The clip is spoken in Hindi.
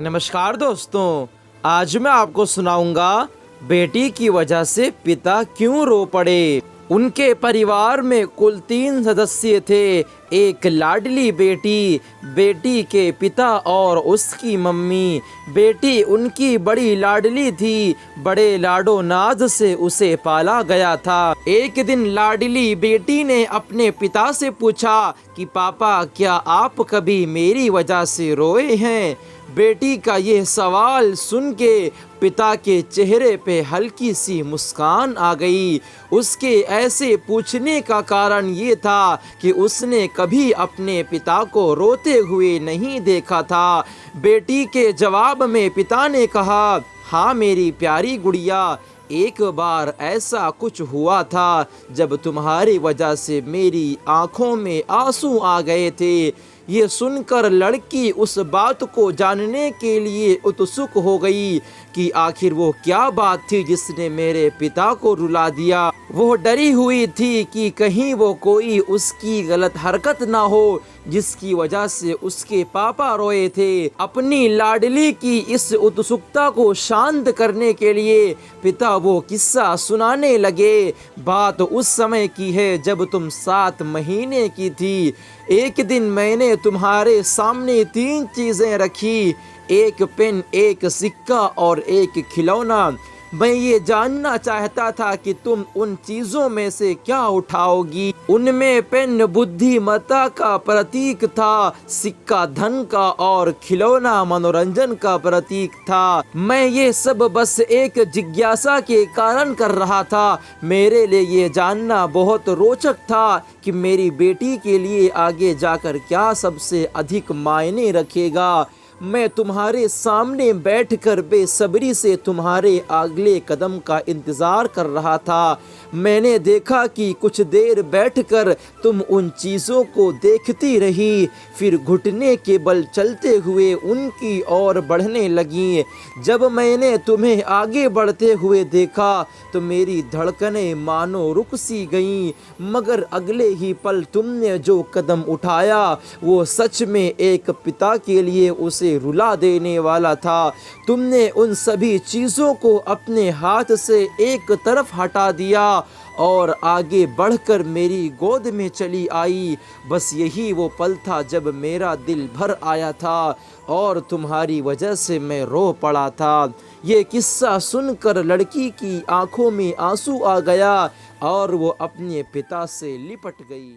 नमस्कार दोस्तों, आज मैं आपको सुनाऊंगा बेटी की वजह से पिता क्यों रो पड़े। उनके परिवार में कुल 3 सदस्य थे। एक लाडली बेटी, बेटी के पिता और उसकी मम्मी। बेटी उनकी बड़ी लाडली थी, बड़े लाडो नाज से उसे पाला गया था। एक दिन लाडली बेटी ने अपने पिता से पूछा कि पापा, क्या आप कभी मेरी वजह से रोए हैं? बेटी का यह सवाल सुन के पिता के चेहरे पे हल्की सी मुस्कान आ गई। उसके ऐसे पूछने का कारण ये था कि उसने कभी अपने पिता को रोते हुए नहीं देखा था। बेटी के जवाब में पिता ने कहा, हाँ मेरी प्यारी गुड़िया, एक बार ऐसा कुछ हुआ था जब तुम्हारी वजह से मेरी आंखों में आंसू आ गए थे। ये सुनकर लड़की उस बात को जानने के लिए उत्सुक हो गई कि आखिर वो क्या बात थी जिसने मेरे पिता को रुला दिया। वो डरी हुई थी कि कहीं वो कोई उसकी गलत हरकत ना हो जिसकी वजह से उसके पापा रोए थे। अपनी लाडली की इस उत्सुकता को शांत करने के लिए पिता वो किस्सा सुनाने लगे। बात उस समय की है जब तुम 7 महीने की थी। एक दिन मैंने तुम्हारे सामने 3 चीजें रखी, एक पेन, एक सिक्का और एक खिलौना। मैं ये जानना चाहता था कि तुम उन चीजों में से क्या उठाओगी। उनमें पेन बुद्धिमत्ता का प्रतीक था, सिक्का धन का और खिलौना मनोरंजन का प्रतीक था। मैं ये सब बस एक जिज्ञासा के कारण कर रहा था। मेरे लिए ये जानना बहुत रोचक था कि मेरी बेटी के लिए आगे जाकर क्या सबसे अधिक मायने रखेगा। मैं तुम्हारे सामने बैठकर बेसब्री से तुम्हारे अगले कदम का इंतज़ार कर रहा था। मैंने देखा कि कुछ देर बैठकर तुम उन चीज़ों को देखती रही, फिर घुटने के बल चलते हुए उनकी ओर बढ़ने लगी। जब मैंने तुम्हें आगे बढ़ते हुए देखा तो मेरी धड़कनें मानो रुक सी गईं, मगर अगले ही पल तुमने जो कदम उठाया वो सच में एक पिता के लिए उसे रुला देने वाला था। तुमने उन सभी चीज़ों को अपने हाथ से एक तरफ हटा दिया और आगे बढ़कर मेरी गोद में चली आई। बस यही वो पल था जब मेरा दिल भर आया था और तुम्हारी वजह से मैं रो पड़ा था। ये किस्सा सुनकर लड़की की आंखों में आंसू आ गया और वो अपने पिता से लिपट गई।